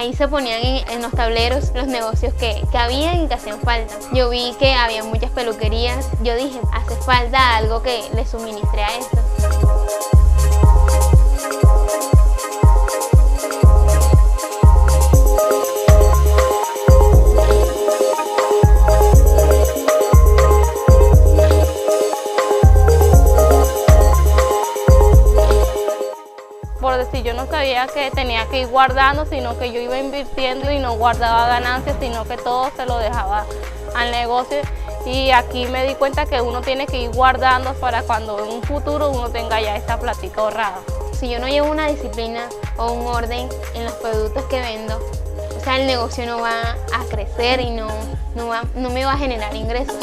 ahí se ponían en los tableros los negocios que habían y que hacían falta. Yo vi que había muchas peluquerías, yo dije, hace falta algo que le suministre a esto. Por decir, yo no sabía que tenía que ir guardando, sino que yo iba invirtiendo y no guardaba ganancias, sino que todo se lo dejaba al negocio. Y aquí me di cuenta que uno tiene que ir guardando para cuando en un futuro uno tenga ya esta plática ahorrada. Si yo no llevo una disciplina o un orden en los productos que vendo, o sea, el negocio no va a crecer y no me va a generar ingresos.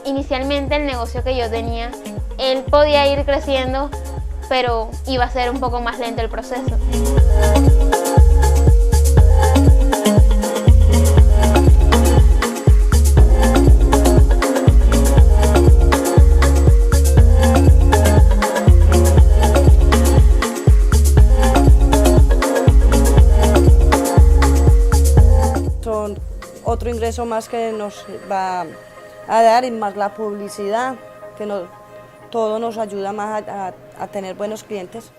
Inicialmente el negocio que yo tenía, él podía ir creciendo, pero iba a ser un poco más lento el proceso. Son otro ingreso más que nos va a dar, y más la publicidad, que todo nos ayuda más a tener buenos clientes.